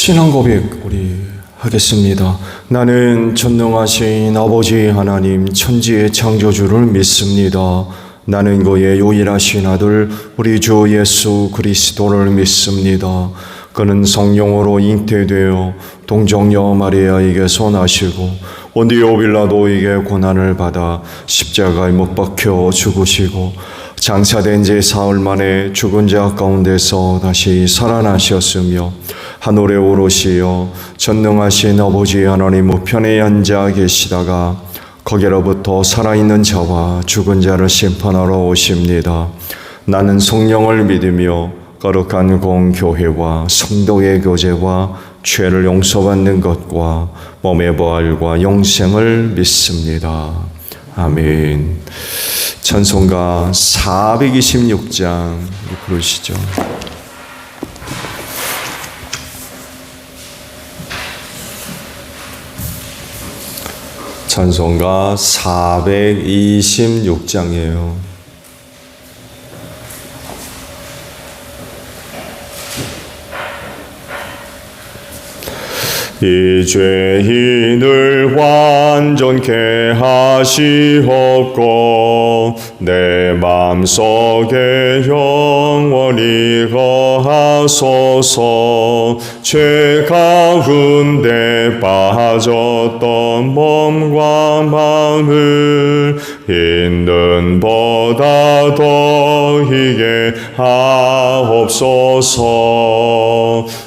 신앙 고백 우리 하겠습니다. 나는 전능하신 아버지 하나님 천지의 창조주를 믿습니다. 나는 그의 유일하신 아들 우리 주 예수 그리스도를 믿습니다. 그는 성령으로 잉태되어 동정녀 마리아에게서 나시고 본디오 빌라도에게 고난을 받아 십자가에 못 박혀 죽으시고 장사된 지 사흘 만에 죽은 자 가운데서 다시 살아나셨으며 하늘에 오르시어 전능하신 아버지 하나님 우편에 앉아 계시다가 거기로부터 살아있는 자와 죽은 자를 심판하러 오십니다. 나는 성령을 믿으며 거룩한 공교회와 성도의 교제와 죄를 용서받는 것과 몸의 부활과 영생을 믿습니다. 아멘. 찬송가 426장 부르시죠. 찬송가 426장이에요. 이 죄인을 완전케 하시옵고 내 맘속에 영원히 거하소서. 죄 가운데 빠졌던 몸과 마음을 있는 보다 더히게 하옵소서.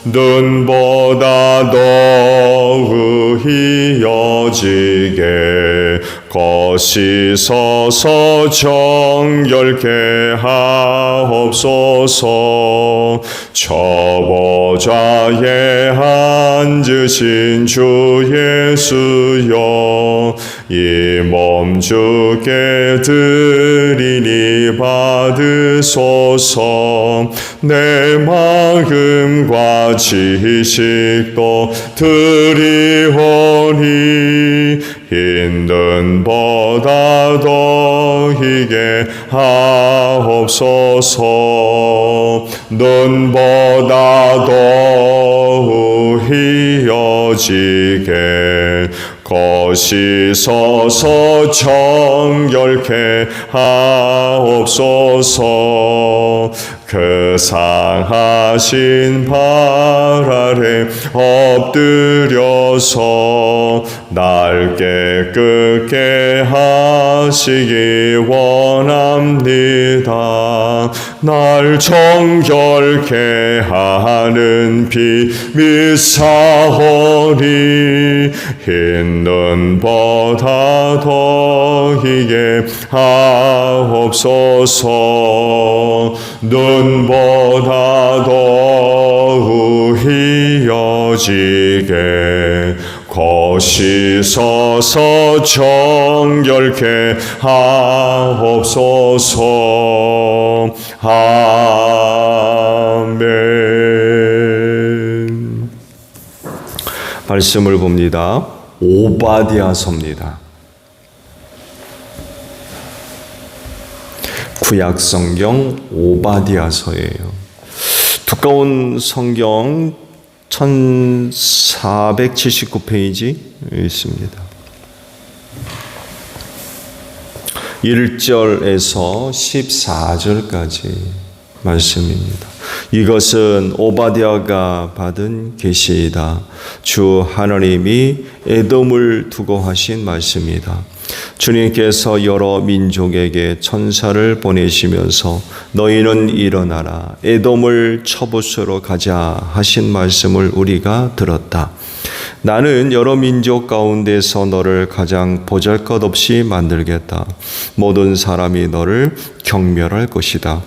눈보다 더욱이 여지게 거시서서 정결케 하옵소서. 저보좌에 앉으신 주 예수여 이 몸 주께 드리니 받으소서. 내 마음과 지식도 드리오니 있는 보다 더히게 하옵소서. 눈보다 더욱이 여지게 거시서서 정결케 하옵소서. 그 상하신 발 아래 엎드려서 날 깨끗게 하시기 원합니다. 날 정결케 하는 피 미사오니 있는 보다 더히게 하옵소서. 눈보다 더욱이 여지게 거시서서 정결케 하옵소서. 아멘. 말씀을 봅니다. 오바댜서입니다. 구약성경 오바댜서예요. 두꺼운 성경 1479페이지 있습니다. 1절에서 14절까지 말씀입니다. 이것은 오바댜가 받은 계시이다. 주 하나님이 에돔을 두고 하신 말씀이다. 주님께서 여러 민족에게 천사를 보내시면서 너희는 일어나라 에돔을 쳐부수러 가자 하신 말씀을 우리가 들었다. 나는 여러 민족 가운데서 너를 가장 보잘것없이 만들겠다. 모든 사람이 너를 경멸할 것이다.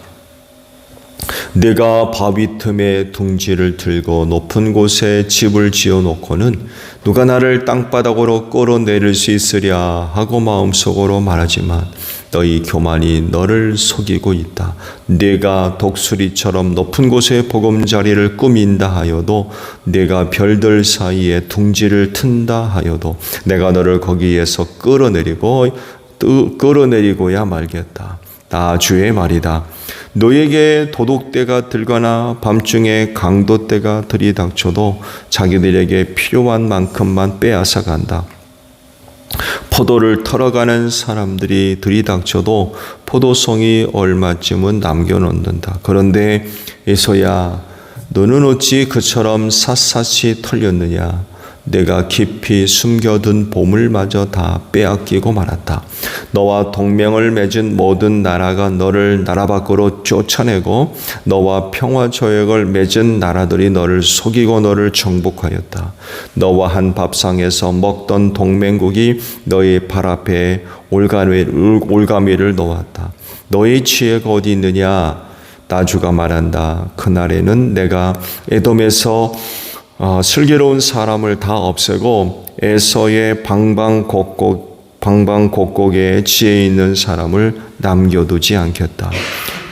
내가 바위 틈에 둥지를 들고 높은 곳에 집을 지어놓고는 누가 나를 땅바닥으로 끌어내릴 수 있으랴 하고 마음속으로 말하지만 너희 교만이 너를 속이고 있다. 내가 독수리처럼 높은 곳에 보금자리를 꾸민다 하여도 내가 별들 사이에 둥지를 튼다 하여도 내가 너를 거기에서 끌어내리고야 말겠다. 다 주의 말이다. 너에게 도둑때가 들거나 밤중에 강도때가 들이닥쳐도 자기들에게 필요한 만큼만 빼앗아 간다. 포도를 털어가는 사람들이 들이닥쳐도 포도송이 얼마쯤은 남겨놓는다. 그런데 에서야, 너는 어찌 그처럼 샅샅이 털렸느냐? 내가 깊이 숨겨둔 보물마저 다 빼앗기고 말았다. 너와 동맹을 맺은 모든 나라가 너를 나라 밖으로 쫓아내고 너와 평화조약을 맺은 나라들이 너를 속이고 너를 정복하였다. 너와 한 밥상에서 먹던 동맹국이 너의 발 앞에 올가미를 놓았다. 너의 지혜가 어디 있느냐? 나주가 말한다. 그날에는 내가 에돔에서 슬기로운 사람을 다 없애고 에서의 방방곡곡에 지혜 있는 사람을 남겨두지 않겠다.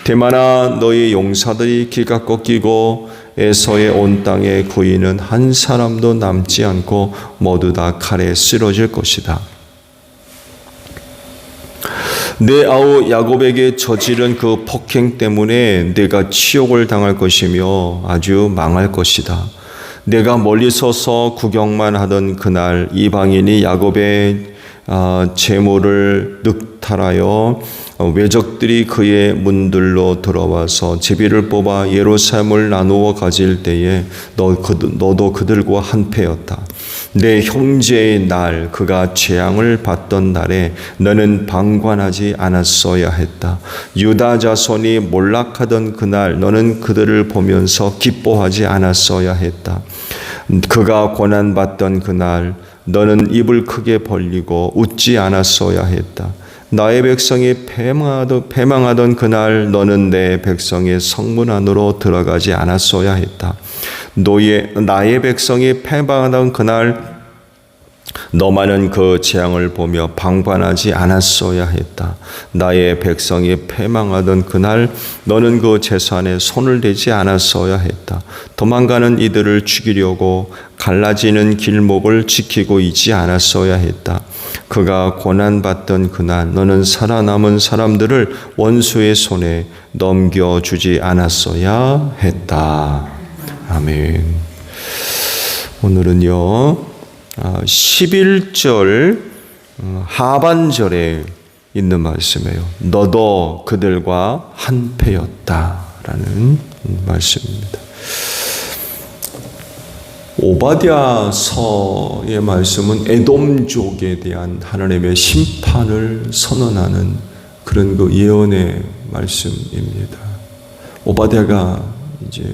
대만아, 너희 용사들이 기가 꺾이고 에서의 온 땅에 구이는 한 사람도 남지 않고 모두 다 칼에 쓰러질 것이다. 내 아우 야곱에게 저지른 그 폭행 때문에 내가 치욕을 당할 것이며 아주 망할 것이다. 내가 멀리 서서 구경만 하던 그날 이방인이 야곱의 재물을 늑탈하여 외적들이 그의 문들로 들어와서 제비를 뽑아 예루살렘을 나누어 가질 때에 너도 그들과 한패였다. 내 형제의 날, 그가 재앙을 받던 날에 너는 방관하지 않았어야 했다. 유다 자손이 몰락하던 그날 너는 그들을 보면서 기뻐하지 않았어야 했다. 그가 고난받던 그날 너는 입을 크게 벌리고 웃지 않았어야 했다. 나의 백성이 패망하던 그날 너는 내 백성의 성문 안으로 들어가지 않았어야 했다. 나의 백성이 패망하던 그날 너만은 그 재앙을 보며 방관하지 않았어야 했다. 나의 백성이 패망하던 그날 너는 그 재산에 손을 대지 않았어야 했다. 도망가는 이들을 죽이려고 갈라지는 길목을 지키고 있지 않았어야 했다. 그가 고난받던 그날 너는 살아남은 사람들을 원수의 손에 넘겨주지 않았어야 했다. 아멘. 오늘은요 11절 하반절에 있는 말씀이에요. 너도 그들과 한패였다라는 말씀입니다. 오바댜서의 말씀은 에돔족에 대한 하나님의 심판을 선언하는 그런 그 예언의 말씀입니다. 오바댜가 이제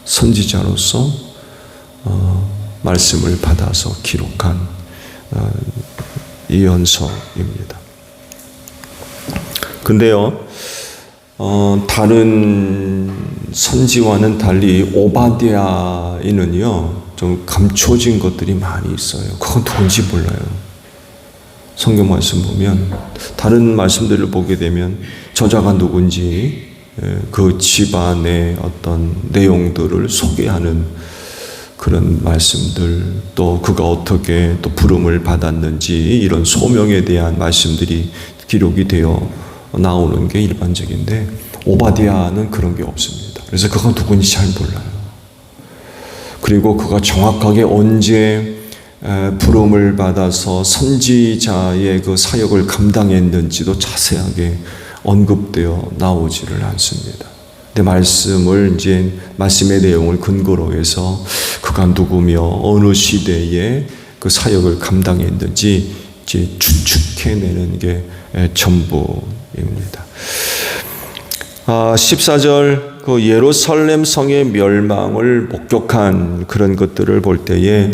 선지자로서 말씀을 받아서 기록한 예언서입니다. 근데요, 다른 선지와는 달리 오바댜에는요 좀 감춰진 것들이 많이 있어요. 그건 누군지 몰라요. 성경 말씀 보면 다른 말씀들을 보게 되면 저자가 누군지 그 집안의 어떤 내용들을 소개하는 그런 말씀들, 또 그가 어떻게 또 부름을 받았는지 이런 소명에 대한 말씀들이 기록이 되어 나오는 게 일반적인데 오바댜는 그런 게 없습니다. 그래서 그가 누군지 잘 몰라요. 그리고 그가 정확하게 언제 부름을 받아서 선지자의 그 사역을 감당했는지도 자세하게 언급되어 나오지를 않습니다. 근데 말씀의 내용을 근거로 해서 그가 누구며 어느 시대에 그 사역을 감당했는지 이제 추측해내는 게 전부입니다. 14절 그 예루살렘 성의 멸망을 목격한 그런 것들을 볼 때에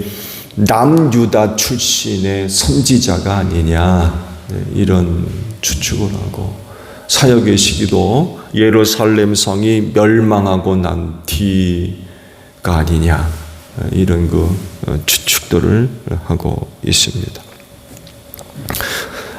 남유다 출신의 선지자가 아니냐 이런 추측을 하고 사역의 시기도 예루살렘 성이 멸망하고 난 뒤가 아니냐 이런 그 추측들을 하고 있습니다.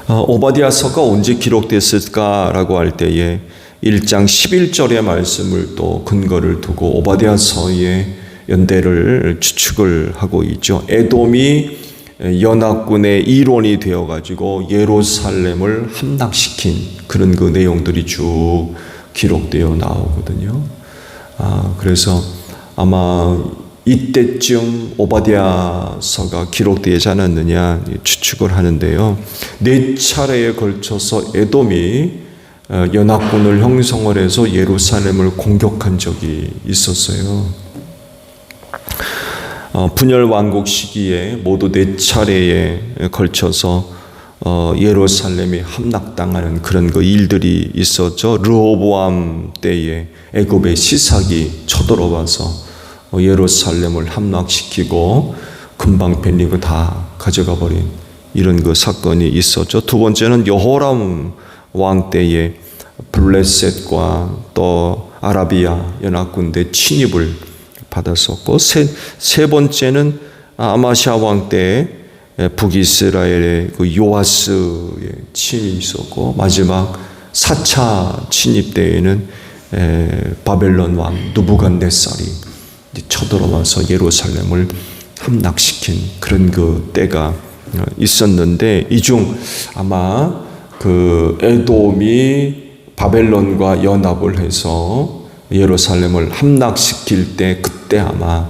오바댜서가 언제 기록됐을까라고 할 때에 1장 11절의 말씀을 또 근거를 두고 오바댜서의 연대를 추측을 하고 있죠. 에돔이 연합군의 일원이 되어가지고 예루살렘을 함락시킨 그런 그 내용들이 쭉 기록되어 나오거든요. 그래서 아마 이때쯤 오바댜서가 기록되지 않았느냐 추측을 하는데요. 4차례에 걸쳐서 에돔이 연합군을 형성을 해서 예루살렘을 공격한 적이 있었어요. 분열 왕국 시기에 모두 4차례에 걸쳐서 예루살렘이 함락당하는 그런 그 일들이 있었죠. 르호보암 때에 애굽의 시삭이 쳐들어와서 예루살렘을 함락시키고 금방 벤리고 다 가져가 버린 이런 그 사건이 있었죠. 두 번째는 여호람 왕 때에 블레셋과 또 아라비아 연합군대 침입을 받았었고, 세 번째는 아마시아 왕 때에 북이스라엘의 그 요아스의 침입이 있었고, 마지막 4차 침입 때에는 바벨론 왕 느부갓네살이 쳐들어와서 예루살렘을 함락시킨 그런 그 때가 있었는데, 이 중 아마 그 에돔이 바벨론과 연합을 해서 예루살렘을 함락시킬 때, 그때 아마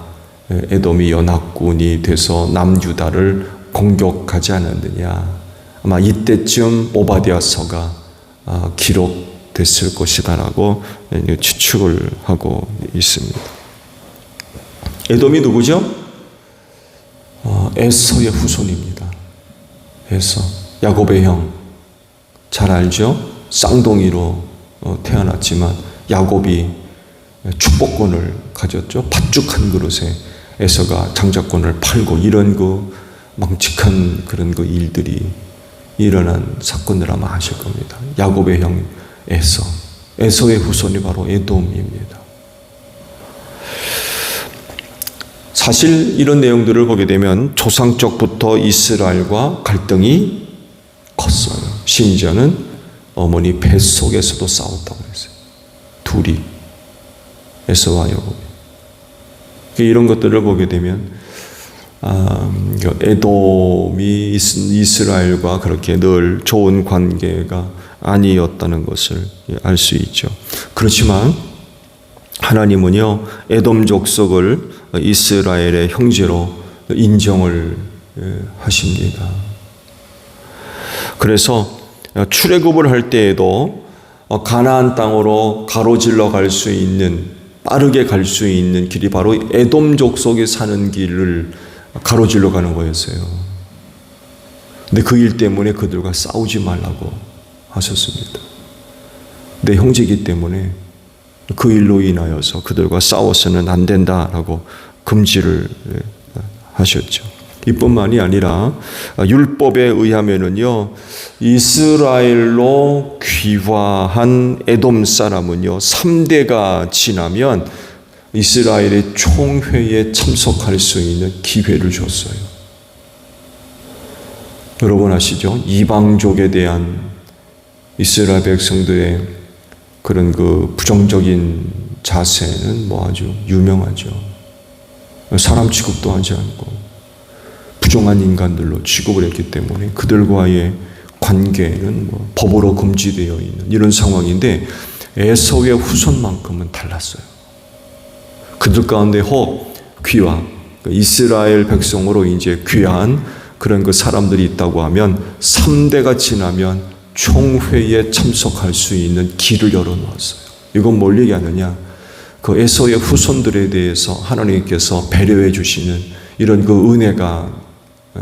에돔이 연합군이 돼서 남유다를 공격하지 않았느냐. 아마 이때쯤 오바댜서가 기록됐을 것이다라고 추측을 하고 있습니다. 에돔이 누구죠? 에서의 후손입니다. 에서, 야곱의 형. 잘 알죠? 쌍둥이로 태어났지만 야곱이 축복권을 가졌죠. 팥죽 한 그릇에 에서가 장자권을 팔고, 이런 그 망측한 그런 그 일들이 일어난 사건을 아마 아실 겁니다. 야곱의 형 에서, 에서의 후손이 바로 에돔입니다. 사실 이런 내용들을 보게 되면 조상적부터 이스라엘과 갈등이 컸어요. 심지어는 어머니 뱃속에서도 싸웠다고 그랬어요. 둘이, 에서와 야곱이. 이런 것들을 보게 되면 에돔이 이스라엘과 그렇게 늘 좋은 관계가 아니었다는 것을 알 수 있죠. 그렇지만 하나님은요, 에돔 족속을 이스라엘의 형제로 인정을 하십니다. 그래서 출애굽을 할 때에도 가나안 땅으로 가로질러 갈 수 있는, 빠르게 갈 수 있는 길이 바로 에돔 족속이 사는 길을 가로질러 가는 거였어요. 근데 그 일 때문에 그들과 싸우지 말라고 하셨습니다. 내 형제이기 때문에 그 일로 인하여서 그들과 싸워서는 안 된다라고 금지를 하셨죠. 이뿐만이 아니라 율법에 의하면은요, 이스라엘로 귀화한 에돔 사람은요, 3대가 지나면 이스라엘의 총회에 참석할 수 있는 기회를 줬어요. 여러분 아시죠? 이방족에 대한 이스라엘 백성들의 그런 그 부정적인 자세는 뭐 아주 유명하죠. 사람 취급도 하지 않고 부정한 인간들로 취급을 했기 때문에 그들과의 관계는 뭐 법으로 금지되어 있는 이런 상황인데, 에서의 후손만큼은 달랐어요. 그들 가운데 혹 귀화, 이스라엘 백성으로 이제 귀한 그런 그 사람들이 있다고 하면 3대가 지나면 총회에 참석할 수 있는 길을 열어놓았어요. 이건 뭘 얘기하느냐? 그 에서의 후손들에 대해서 하나님께서 배려해 주시는 이런 그 은혜가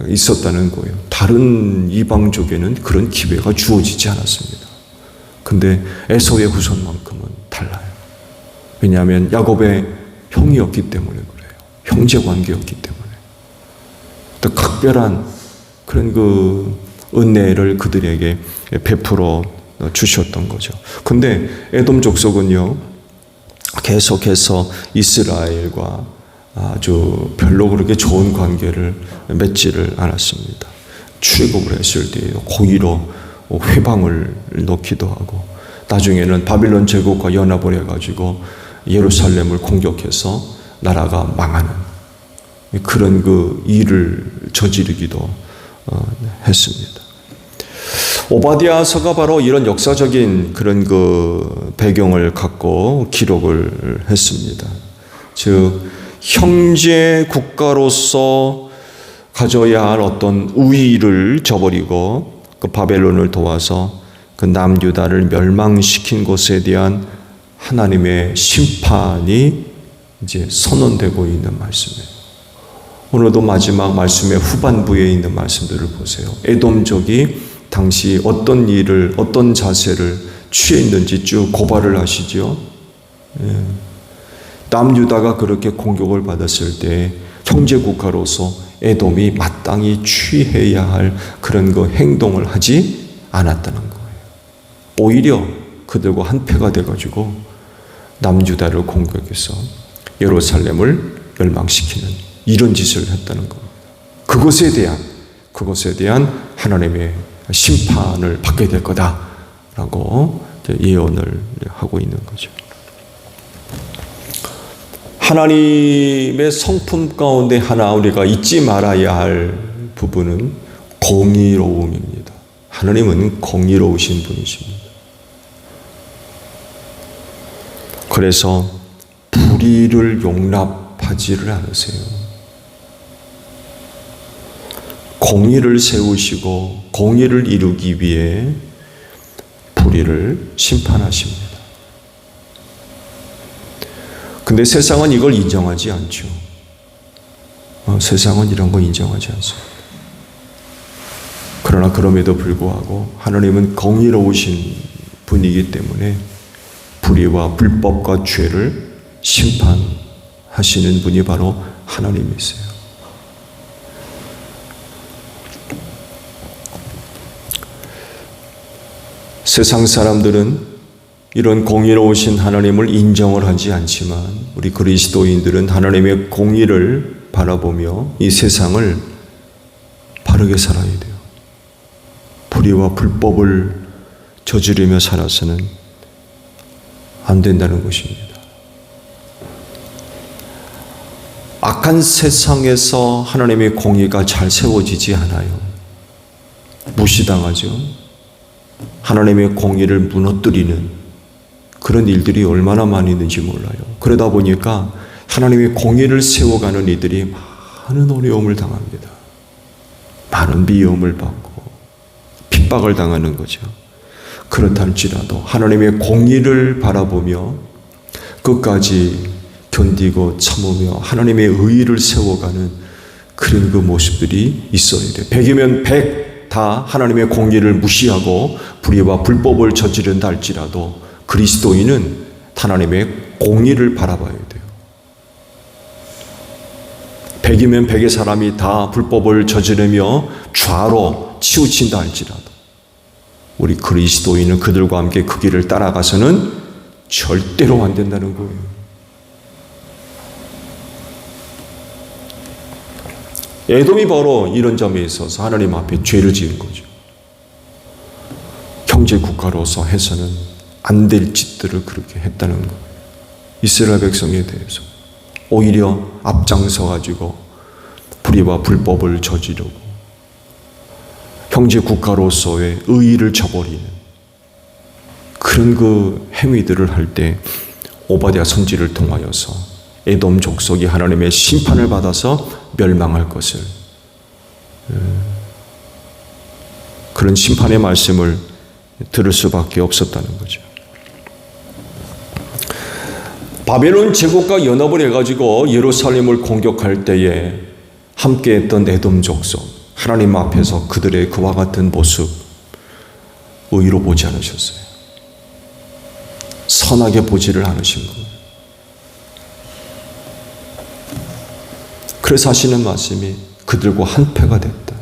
있었다는 거예요. 다른 이방족에는 그런 기회가 주어지지 않았습니다. 근데 에서의 후손만큼은 달라요. 왜냐하면 야곱의 형이었기 때문에 그래요. 형제 관계였기 때문에. 또 각별한 그런 그 은혜를 그들에게 베풀어 주셨던 거죠. 근데 에돔 족속은요, 계속해서 이스라엘과 아주 별로 그렇게 좋은 관계를 맺지를 않았습니다. 출애굽을 했을 때 고의로 회방을 넣기도 하고, 나중에는 바빌론 제국과 연합을 해가지고 예루살렘을 공격해서 나라가 망하는 그런 그 일을 저지르기도 했습니다. 오바댜서가 바로 이런 역사적인 그런 그 배경을 갖고 기록을 했습니다. 즉 형제 국가로서 가져야 할 어떤 우위를 저버리고 그 바벨론을 도와서 그 남유다를 멸망시킨 것에 대한 하나님의 심판이 이제 선언되고 있는 말씀이에요. 오늘도 마지막 말씀의 후반부에 있는 말씀들을 보세요. 에돔족이 당시 어떤 일을, 어떤 자세를 취해 있는지 쭉 고발을 하시죠. 남유다가 그렇게 공격을 받았을 때 형제 국가로서 에돔이 마땅히 취해야 할 그런 그 행동을 하지 않았다는 거예요. 오히려 그들과 한패가 돼가지고 남유다를 공격해서 예루살렘을 멸망시키는 이런 짓을 했다는 겁니다. 그것에 대한 하나님의 심판을 받게 될 거다라고 예언을 하고 있는 거죠. 하나님의 성품 가운데 하나 우리가 잊지 말아야 할 부분은 공의로움입니다. 하나님은 공의로우신 분이십니다. 그래서 불의를 용납하지를 않으세요. 공의를 세우시고 공의를 이루기 위해 불의를 심판하십니다. 근데 세상은 이걸 인정하지 않죠. 세상은 이런 거 인정하지 않습니다. 그러나 그럼에도 불구하고 하나님은 공의로우신 분이기 때문에 불의와 불법과 죄를 심판하시는 분이 바로 하나님이세요. 세상 사람들은 이런 공의로우신 하나님을 인정을 하지 않지만 우리 그리스도인들은 하나님의 공의를 바라보며 이 세상을 바르게 살아야 돼요. 불의와 불법을 저지르며 살아서는 안 된다는 것입니다. 악한 세상에서 하나님의 공의가 잘 세워지지 않아요. 무시당하죠. 하나님의 공의를 무너뜨리는 그런 일들이 얼마나 많이 있는지 몰라요. 그러다 보니까 하나님의 공의를 세워가는 이들이 많은 어려움을 당합니다. 많은 미움을 받고 핍박을 당하는 거죠. 그렇다 할지라도 하나님의 공의를 바라보며 끝까지 견디고 참으며 하나님의 의의를 세워가는 그런 그 모습들이 있어야 돼요. 100이면 100 다 하나님의 공의를 무시하고 불의와 불법을 저지른다 할지라도 그리스도인은 하나님의 공의를 바라봐야 돼요. 100이면 100의 사람이 다 불법을 저지르며 좌로 치우친다 할지라도 우리 그리스도인은 그들과 함께 그 길을 따라가서는 절대로 안 된다는 거예요. 에돔이 바로 이런 점에 있어서 하나님 앞에 죄를 지은 거죠. 형제 국가로서 해서는 안 될 짓들을 그렇게 했다는 거예요. 이스라엘 백성에 대해서 오히려 앞장서 가지고 불의와 불법을 저지르고 형제 국가로서의 의의를 저버리는 그런 그 행위들을 할 때 오바댜 선지를 통하여서 에돔 족속이 하나님의 심판을 받아서 멸망할 것을 그런 심판의 말씀을 들을 수밖에 없었다는 거죠. 바벨론 제국과 연합을 해가지고 예루살렘을 공격할 때에 함께했던 에돔 족속 하나님 앞에서 그들의 그와 같은 모습 의로 보지 않으셨어요. 선하게 보지를 않으신 거예요. 그래서 하시는 말씀이 그들과 한패가 됐다.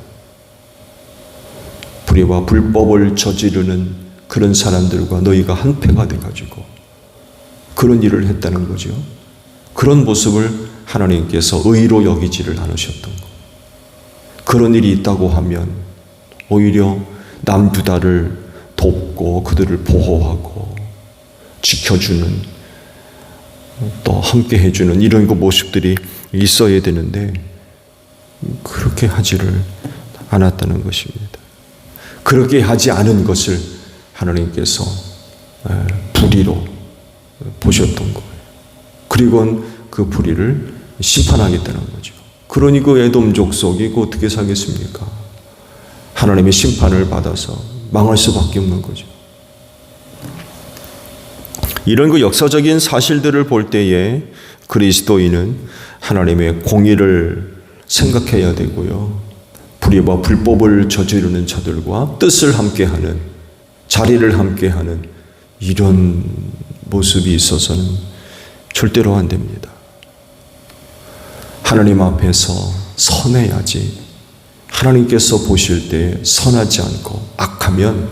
불의와 불법을 저지르는 그런 사람들과 너희가 한패가 돼가지고 그런 일을 했다는 거죠. 그런 모습을 하나님께서 의로 여기지를 않으셨던 거. 그런 일이 있다고 하면 오히려 남유다를 돕고 그들을 보호하고 지켜주는 또 함께 해주는 이런 그 모습들이 있어야 되는데 그렇게 하지를 않았다는 것입니다. 그렇게 하지 않은 것을 하나님께서 불의로 보셨던 거예요. 그리고 그 불의를 심판하겠다는 거죠. 그러니 그 에돔 족속이 어떻게 사겠습니까? 하나님의 심판을 받아서 망할 수밖에 없는 거죠. 이런 그 역사적인 사실들을 볼 때에 그리스도인은 하나님의 공의를 생각해야 되고요. 불의와 불법을 저지르는 자들과 뜻을 함께하는, 자리를 함께하는 이런 모습이 있어서는 절대로 안 됩니다. 하나님 앞에서 선해야지, 하나님께서 보실 때 선하지 않고 악하면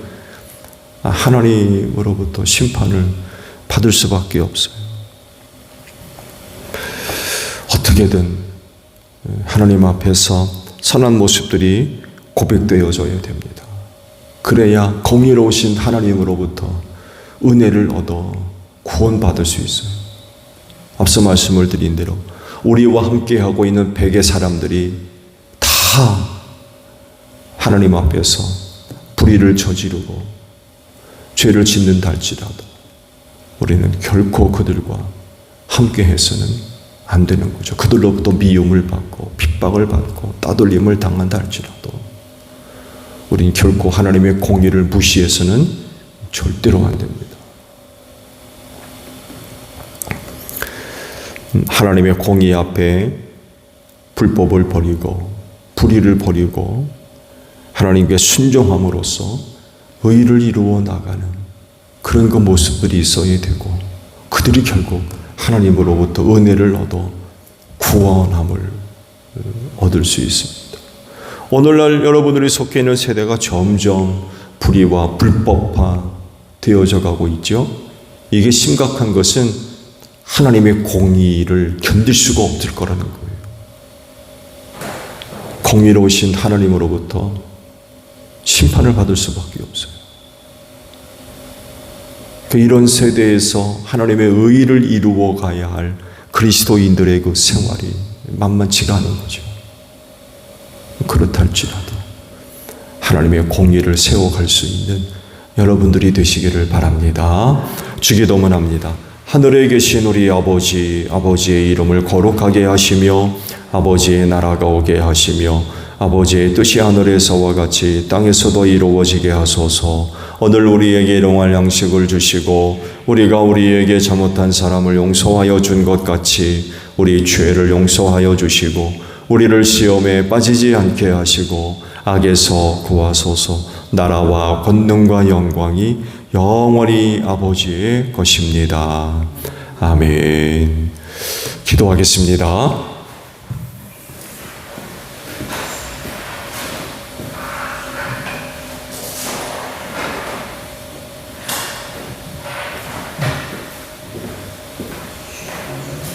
하나님으로부터 심판을 받을 수밖에 없어요. 어떻게든 하나님 앞에서 선한 모습들이 고백되어져야 됩니다. 그래야 공의로우신 하나님으로부터 은혜를 얻어 구원받을 수 있어요. 앞서 말씀을 드린 대로 우리와 함께하고 있는 100의 사람들이 다 하나님 앞에서 불의를 저지르고 죄를 짓는다 할지라도 우리는 결코 그들과 함께해서는 안 되는 거죠. 그들로부터 미움을 받고 핍박을 받고 따돌림을 당한다 할지라도 우리는 결코 하나님의 공의를 무시해서는 절대로 안 됩니다. 하나님의 공의 앞에 불법을 버리고 불의를 버리고 하나님께 순종함으로써 의를 이루어 나가는 그런 그 모습들이 있어야 되고 그들이 결국 하나님으로부터 은혜를 얻어 구원함을 얻을 수 있습니다. 오늘날 여러분들이 속해 있는 세대가 점점 불의와 불법화 되어져 가고 있죠. 이게 심각한 것은 하나님의 공의를 견딜 수가 없을 거라는 거예요. 공의로우신 하나님으로부터 심판을 받을 수밖에 없어요. 이런 세대에서 하나님의 의를 이루어 가야 할 그리스도인들의 그 생활이 만만치가 않은 거죠. 그렇다 할지라도 하나님의 공의를 세워갈 수 있는 여러분들이 되시기를 바랍니다. 주기도문합니다. 하늘에 계신 우리 아버지, 아버지의 이름을 거룩하게 하시며 아버지의 나라가 오게 하시며 아버지의 뜻이 하늘에서와 같이 땅에서도 이루어지게 하소서. 오늘 우리에게 일용할 양식을 주시고 우리가 우리에게 잘못한 사람을 용서하여 준 것 같이 우리 죄를 용서하여 주시고 우리를 시험에 빠지지 않게 하시고 악에서 구하소서. 나라와 권능과 영광이 영원히 아버지의 것입니다. 아멘. 기도하겠습니다.